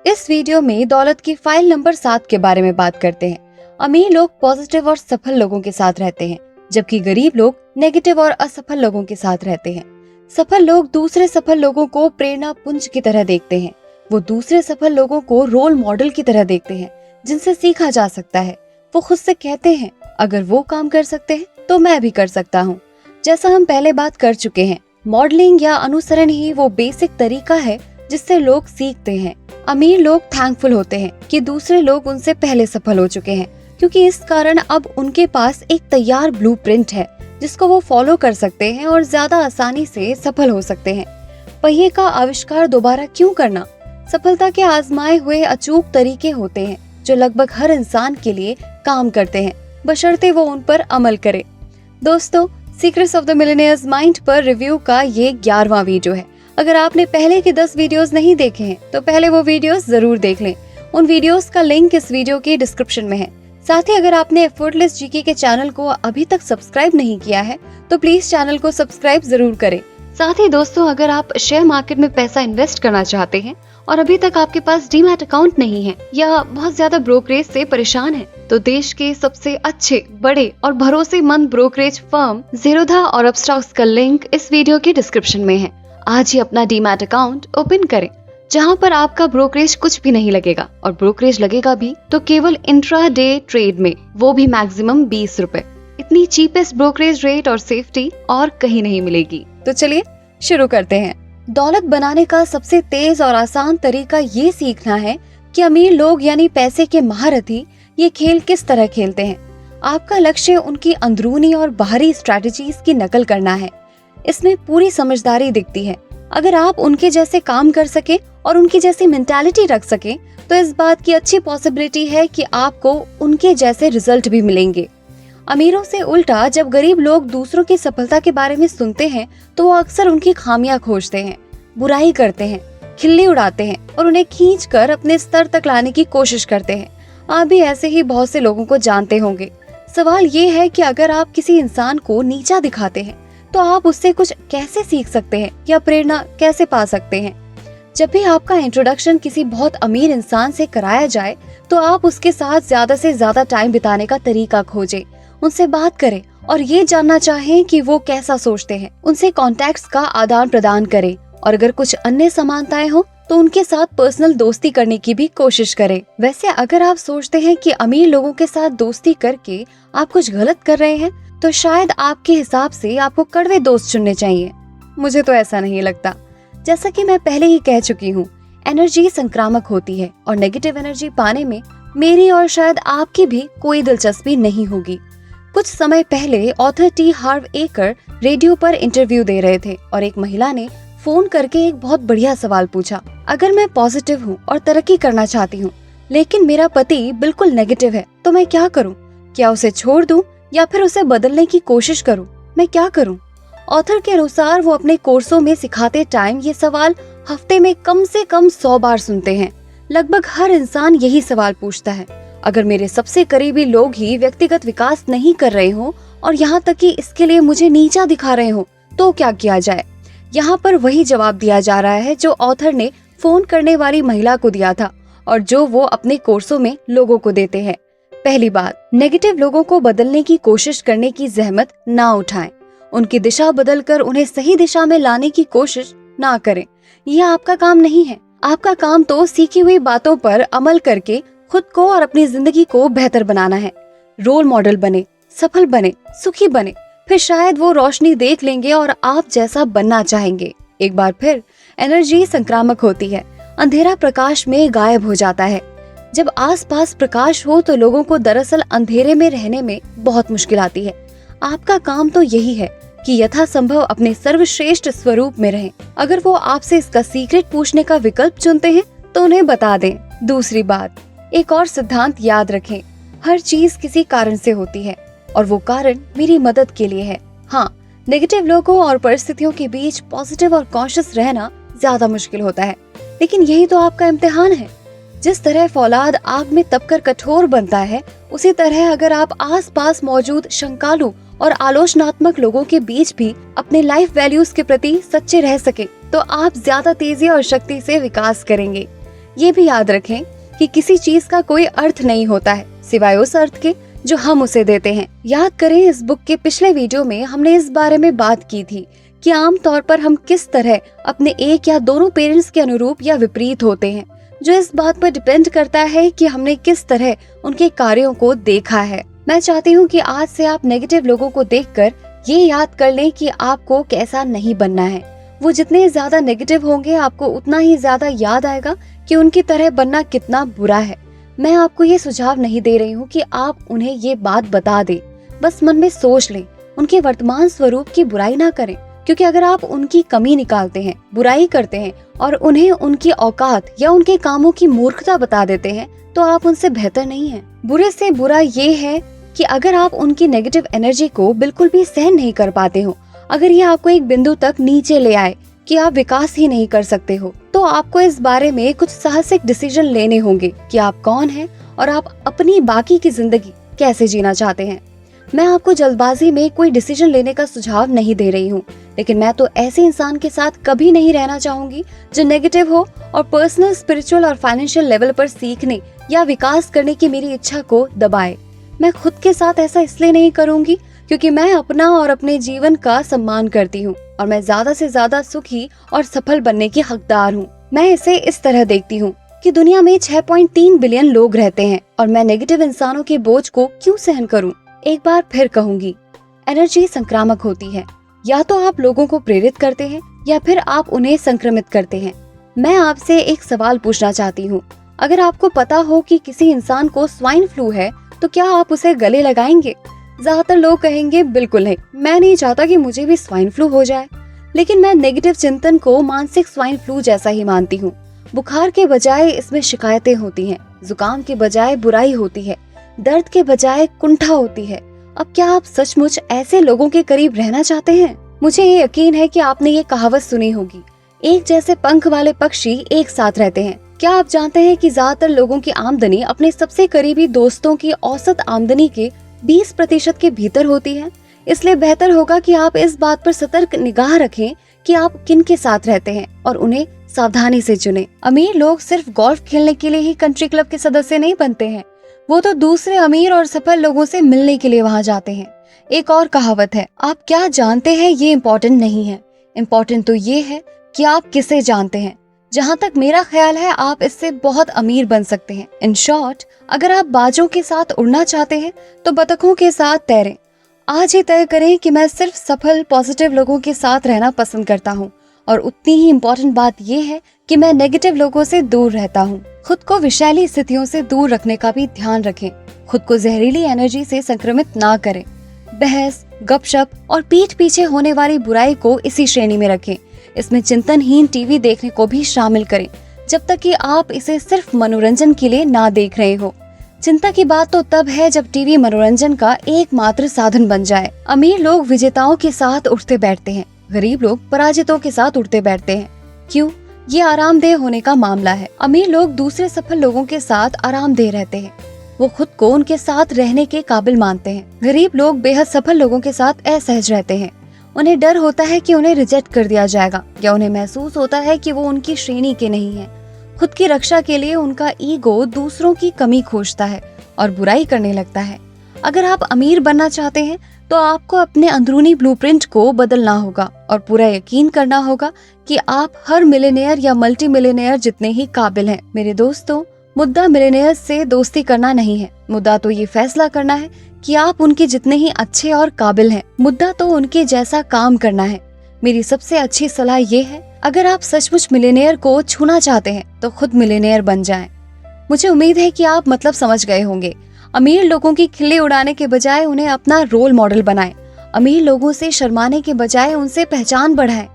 इस वीडियो में दौलत की फाइल नंबर 7 के बारे में बात करते हैं। अमीर लोग पॉजिटिव और सफल लोगों के साथ रहते हैं, जबकि गरीब लोग नेगेटिव और असफल लोगों के साथ रहते हैं। सफल लोग दूसरे सफल लोगों को प्रेरणा पुंज की तरह देखते हैं। वो दूसरे सफल लोगों को रोल मॉडल की तरह देखते हैं, जिनसे सीखा जा सकता है। वो खुद से कहते हैं, अगर वो काम कर सकते हैं तो मैं भी कर सकता हूँ। जैसा हम पहले बात कर चुके हैं, मॉडलिंग या अनुसरण ही वो बेसिक तरीका है जिससे लोग सीखते हैं। अमीर लोग थैंकफुल होते हैं कि दूसरे लोग उनसे पहले सफल हो चुके हैं, क्योंकि इस कारण अब उनके पास एक तैयार ब्लूप्रिंट है जिसको वो फॉलो कर सकते हैं और ज्यादा आसानी से सफल हो सकते हैं। पहिए का आविष्कार दोबारा क्यों करना? सफलता के आजमाए हुए अचूक तरीके होते हैं जो लगभग हर इंसान के लिए काम करते हैं, बशर्ते वो उन पर अमल करे। दोस्तों, secrets of the millionaires mind पर रिव्यू का ये 11वां वीडियो है। अगर आपने पहले के 10 वीडियोस नहीं देखे हैं तो पहले वो वीडियोस जरूर देख लें। उन वीडियोस का लिंक इस वीडियो के डिस्क्रिप्शन में है। साथ ही अगर आपने एफर्टलेस जीके के चैनल को अभी तक सब्सक्राइब नहीं किया है तो प्लीज चैनल को सब्सक्राइब जरूर करें। साथ ही दोस्तों, अगर आप शेयर मार्केट में पैसा इन्वेस्ट करना चाहते हैं और अभी तक आपके पास डीमैट अकाउंट नहीं है या बहुत ज्यादा ब्रोकरेज से परेशान है, तो देश के सबसे अच्छे, बड़े और भरोसेमंद ब्रोकरेज फर्म ज़ीरोधा और अपस्टॉक्स का लिंक इस वीडियो के डिस्क्रिप्शन में है। आज ही अपना डीमैट अकाउंट ओपन करें, जहां पर आपका ब्रोकरेज कुछ भी नहीं लगेगा, और ब्रोकरेज लगेगा भी तो केवल इंट्रा डे ट्रेड में, वो भी मैक्सिमम 20 रुपए। इतनी चीपेस्ट ब्रोकरेज रेट और सेफ्टी और कहीं नहीं मिलेगी। तो चलिए शुरू करते हैं। दौलत बनाने का सबसे तेज और आसान तरीका ये सीखना है कि अमीर लोग यानी पैसे के महारथी ये खेल किस तरह खेलते हैं। आपका लक्ष्य उनकी अंदरूनी और बाहरी स्ट्रेटजीज की नकल करना है। इसमें पूरी समझदारी दिखती है। अगर आप उनके जैसे काम कर सके और उनकी जैसी मेंटालिटी रख सके तो इस बात की अच्छी पॉसिबिलिटी है कि आपको उनके जैसे रिजल्ट भी मिलेंगे। अमीरों से उल्टा जब गरीब लोग दूसरों की सफलता के बारे में सुनते हैं तो वो अक्सर उनकी खामियां खोजते हैं, बुराई करते हैं, खिल्ली उड़ाते हैं और उन्हें खींचकर अपने स्तर तक लाने की कोशिश करते हैं। आप भी ऐसे ही बहुत से लोगों को जानते होंगे। सवाल ये है कि अगर आप किसी इंसान को नीचा दिखाते हैं तो आप उससे कुछ कैसे सीख सकते हैं या प्रेरणा कैसे पा सकते हैं। जब भी आपका इंट्रोडक्शन किसी बहुत अमीर इंसान से कराया जाए तो आप उसके साथ ज्यादा से ज्यादा टाइम बिताने का तरीका खोजें, उनसे बात करें और ये जानना चाहें कि वो कैसा सोचते हैं। उनसे कॉन्टैक्ट्स का आदान प्रदान करें और अगर कुछ अन्य समानताएं हो तो उनके साथ पर्सनल दोस्ती करने की भी कोशिश करें। वैसे अगर आप सोचते हैं कि अमीर लोगों के साथ दोस्ती करके आप कुछ गलत कर रहे हैं तो शायद आपके हिसाब से आपको कड़वे दोस्त चुनने चाहिए। मुझे तो ऐसा नहीं लगता। जैसा कि मैं पहले ही कह चुकी हूँ, एनर्जी संक्रामक होती है और नेगेटिव एनर्जी पाने में मेरी और शायद आपकी भी कोई दिलचस्पी नहीं होगी। कुछ समय पहले ऑथर टी हार्व एकर रेडियो पर इंटरव्यू दे रहे थे और एक महिला ने फोन करके एक बहुत बढ़िया सवाल पूछा। अगर मैं पॉजिटिव हूँ और तरक्की करना चाहती हूँ लेकिन मेरा पति बिल्कुल नेगेटिव है तो मैं क्या करूँ? क्या उसे छोड़ दूँ या फिर उसे बदलने की कोशिश करूँ? मैं क्या करूँ? ऑथर के अनुसार वो अपने कोर्सों में सिखाते टाइम ये सवाल हफ्ते में कम से कम 100 बार सुनते हैं। लगभग हर इंसान यही सवाल पूछता है। अगर मेरे सबसे करीबी लोग ही व्यक्तिगत विकास नहीं कर रहे हो और यहाँ तक कि इसके लिए मुझे नीचा दिखा रहे हो तो क्या किया जाए? यहाँ पर वही जवाब दिया जा रहा है जो ऑथर ने फोन करने वाली महिला को दिया था और जो वो अपने कोर्सों में लोगों को देते हैं। पहली बात, नेगेटिव लोगों को बदलने की कोशिश करने की जहमत ना उठाएं। उनकी दिशा बदलकर उन्हें सही दिशा में लाने की कोशिश ना करें। यह आपका काम नहीं है। आपका काम तो सीखी हुई बातों पर अमल करके खुद को और अपनी जिंदगी को बेहतर बनाना है। रोल मॉडल बने, सफल बने, सुखी बने, फिर शायद वो रोशनी देख लेंगे और आप जैसा बनना चाहेंगे। एक बार फिर एनर्जी संक्रामक होती है। अंधेरा प्रकाश में गायब हो जाता है। जब आसपास प्रकाश हो तो लोगों को दरअसल अंधेरे में रहने में बहुत मुश्किल आती है। आपका काम तो यही है कि यथासंभव अपने सर्वश्रेष्ठ स्वरूप में रहें। अगर वो आपसे इसका सीक्रेट पूछने का विकल्प चुनते हैं तो उन्हें बता दें। दूसरी बात, एक और सिद्धांत याद रखें, हर चीज किसी कारण से होती है और वो कारण मेरी मदद के लिए है। हाँ, नेगेटिव लोगों और परिस्थितियों के बीच पॉजिटिव और कॉन्शियस रहना ज्यादा मुश्किल होता है, लेकिन यही तो आपका इम्तिहान है। जिस तरह फौलाद आग में तपकर कठोर बनता है, उसी तरह अगर आप आसपास मौजूद शंकालु और आलोचनात्मक लोगों के बीच भी अपने लाइफ वैल्यूज के प्रति सच्चे रह सके तो आप ज्यादा तेजी और शक्ति से विकास करेंगे। ये भी याद रखें कि किसी चीज का कोई अर्थ नहीं होता है सिवाय उस अर्थ के जो हम उसे देते हैं। याद करें, इस बुक के पिछले वीडियो में हमने इस बारे में बात की थी कि आमतौर पर हम किस तरह अपने एक या दोनों पेरेंट्स के अनुरूप या विपरीत होते हैं, जो इस बात पर डिपेंड करता है कि हमने किस तरह उनके कार्यों को देखा है। मैं चाहती हूँ कि आज से आप नेगेटिव लोगों को देखकर ये याद कर लें कि आपको कैसा नहीं बनना है। वो जितने ज्यादा नेगेटिव होंगे, आपको उतना ही ज्यादा याद आएगा कि उनकी तरह बनना कितना बुरा है। मैं आपको ये सुझाव नहीं दे रही हूँ कि आप उन्हें ये बात बता दें, बस मन में सोच लें। उनके वर्तमान स्वरूप की बुराई ना करें, क्योंकि अगर आप उनकी कमी निकालते हैं, बुराई करते हैं और उन्हें उनकी औकात या उनके कामों की मूर्खता बता देते हैं, तो आप उनसे बेहतर नहीं हैं। बुरे से बुरा ये है कि अगर आप उनकी नेगेटिव एनर्जी को बिल्कुल भी सहन नहीं कर पाते हो, अगर ये आपको एक बिंदु तक नीचे ले आए कि आप विकास ही नहीं कर सकते हो, तो आपको इस बारे में कुछ साहसिक डिसीजन लेने होंगे कि आप कौन हैं और आप अपनी बाकी की जिंदगी कैसे जीना चाहते हैं। मैं आपको जल्दबाजी में कोई डिसीजन लेने का सुझाव नहीं दे रही हूँ, लेकिन मैं तो ऐसे इंसान के साथ कभी नहीं रहना चाहूंगी जो नेगेटिव हो और पर्सनल, स्पिरिचुअल और फाइनेंशियल लेवल पर सीखने या विकास करने की मेरी इच्छा को दबाए। मैं खुद के साथ ऐसा इसलिए नहीं करूंगी क्योंकि मैं अपना और अपने जीवन का सम्मान करती हूँ और मैं ज्यादा से ज्यादा सुखी और सफल बनने की हकदार हूँ। मैं इसे इस तरह देखती हूँ कि दुनिया में 6.3 बिलियन लोग रहते हैं और मैं नेगेटिव इंसानों के बोझ को क्यों सहन करूँ। एक बार फिर कहूंगी, एनर्जी संक्रामक होती है। या तो आप लोगों को प्रेरित करते हैं या फिर आप उन्हें संक्रमित करते हैं। मैं आपसे एक सवाल पूछना चाहती हूँ, अगर आपको पता हो कि किसी इंसान को स्वाइन फ्लू है तो क्या आप उसे गले लगाएंगे? ज्यादातर लोग कहेंगे बिल्कुल नहीं, मैं नहीं चाहता कि मुझे भी स्वाइन फ्लू हो जाए। लेकिन मैं नेगेटिव चिंतन को मानसिक स्वाइन फ्लू जैसा ही मानती हूँ। बुखार के बजाय इसमें शिकायतें होती हैं, जुकाम के बजाय बुराई होती है, दर्द के बजाय कुंठा होती है। अब क्या आप सचमुच ऐसे लोगों के करीब रहना चाहते हैं? मुझे ये यकीन है कि आपने ये कहावत सुनी होगी, एक जैसे पंख वाले पक्षी एक साथ रहते हैं। क्या आप जानते हैं कि ज्यादातर लोगों की आमदनी अपने सबसे करीबी दोस्तों की औसत आमदनी के 20% के भीतर होती है? इसलिए बेहतर होगा कि आप इस बात पर सतर्क निगाह रखें कि आप किन के साथ रहते हैं और उन्हें सावधानी से चुनें। अमीर लोग सिर्फ गोल्फ खेलने के लिए ही कंट्री क्लब के सदस्य नहीं बनते हैं, वो तो दूसरे अमीर और सफल लोगों से मिलने के लिए वहाँ जाते हैं। एक और कहावत है, आप क्या जानते हैं ये इम्पोर्टेंट नहीं है, इम्पोर्टेंट तो ये है कि आप किसे जानते हैं। जहाँ तक मेरा ख्याल है, आप इससे बहुत अमीर बन सकते हैं। इन शॉर्ट, अगर आप बाजों के साथ उड़ना चाहते हैं तो बतखों के साथ तैरें। आज ही तय करें कि मैं सिर्फ सफल, पॉजिटिव लोगों के साथ रहना पसंद करता हूँ और उतनी ही इम्पोर्टेंट बात ये है कि मैं नेगेटिव लोगों से दूर रहता हूँ। खुद को विषैली स्थितियों से दूर रखने का भी ध्यान रखें। खुद को जहरीली एनर्जी से संक्रमित ना करें। बहस, गपशप और पीठ पीछे होने वाली बुराई को इसी श्रेणी में रखें। इसमें चिंतनहीन टीवी देखने को भी शामिल करें, जब तक कि आप इसे सिर्फ मनोरंजन के लिए ना देख रहे हो। चिंता की बात तो तब है जब टीवी मनोरंजन का एकमात्र साधन बन जाए। अमीर लोग विजेताओं के साथ उठते बैठते हैं, गरीब लोग पराजितों के साथ उठते बैठते हैं। क्यों? ये आरामदेह होने का मामला है। अमीर लोग दूसरे सफल लोगों के साथ आरामदेह रहते हैं, वो खुद को उनके साथ रहने के काबिल मानते हैं। गरीब लोग बेहद सफल लोगों के साथ असहज रहते हैं। उन्हें डर होता है कि उन्हें रिजेक्ट कर दिया जाएगा या उन्हें महसूस होता है कि वो उनकी श्रेणी के नहीं है। खुद की रक्षा के लिए उनका ईगो दूसरों की कमी खोजता है और बुराई करने लगता है। अगर आप अमीर बनना चाहते हैं तो आपको अपने अंदरूनी ब्लूप्रिंट को बदलना होगा और पूरा यकीन करना होगा कि आप हर मिलियनेयर या मल्टी मिलियनेयर जितने ही काबिल हैं। मेरे दोस्तों, मुद्दा मिलियनेयर से दोस्ती करना नहीं है, मुद्दा तो ये फैसला करना है कि आप उनके जितने ही अच्छे और काबिल हैं। मुद्दा तो उनके जैसा काम करना है। मेरी सबसे अच्छी सलाह ये है, अगर आप सचमुच मिलियनेयर को छूना चाहते हैं तो खुद मिलियनेयर बन जाएं। मुझे उम्मीद है कि आप मतलब समझ गए होंगे। अमीर लोगों की खिल्ली उड़ाने के बजाय उन्हें अपना रोल मॉडल बनाएं। अमीर लोगों से शर्माने के बजाय उनसे पहचान बढ़ाएं।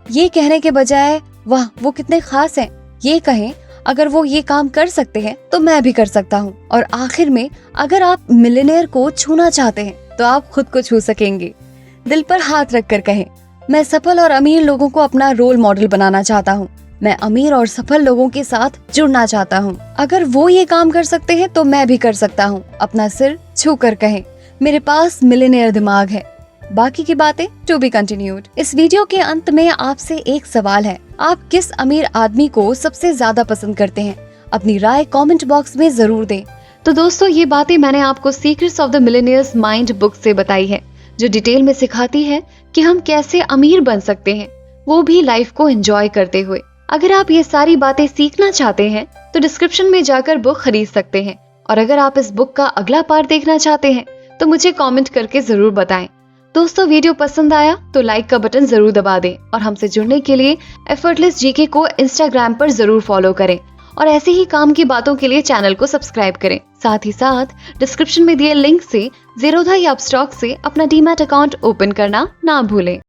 ये कहने के बजाय वाह वो कितने खास हैं, ये कहें अगर वो ये काम कर सकते हैं तो मैं भी कर सकता हूँ। और आखिर में, अगर आप मिलियनेयर को छूना चाहते हैं तो आप खुद को छू सकेंगे। दिल पर हाथ रखकर कहें, मैं सफल और अमीर लोगों को अपना रोल मॉडल बनाना चाहता हूँ। मैं अमीर और सफल लोगों के साथ जुड़ना चाहता हूँ। अगर वो ये काम कर सकते हैं तो मैं भी कर सकता हूँ। अपना सिर छू कर कहें, मेरे पास मिलियनेयर दिमाग है। बाकी की बातें टू बी कंटिन्यूड। इस वीडियो के अंत में आपसे एक सवाल है, आप किस अमीर आदमी को सबसे ज्यादा पसंद करते हैं? अपनी राय कमेंट बॉक्स में जरूर दें। तो दोस्तों, ये बातें मैंने आपको secrets of the millionaires mind book से बताई है, जो डिटेल में सिखाती है कि हम कैसे अमीर बन सकते हैं, वो भी लाइफ को एंजॉय करते हुए। अगर आप ये सारी बातें सीखना चाहते हैं तो डिस्क्रिप्शन में जाकर बुक खरीद सकते हैं। और अगर आप इस बुक का अगला पार्ट देखना चाहते हैं तो मुझे कमेंट करके जरूर बताएं। दोस्तों, वीडियो पसंद आया तो लाइक का बटन जरूर दबा दें और हमसे जुड़ने के लिए एफर्टलेस जीके को इंस्टाग्राम पर जरूर फॉलो करें और ऐसे ही काम की बातों के लिए चैनल को सब्सक्राइब करें। साथ ही साथ डिस्क्रिप्शन में दिए लिंक से ज़ीरोधा या अपस्टॉक से अपना डीमैट अकाउंट ओपन करना ना भूलें।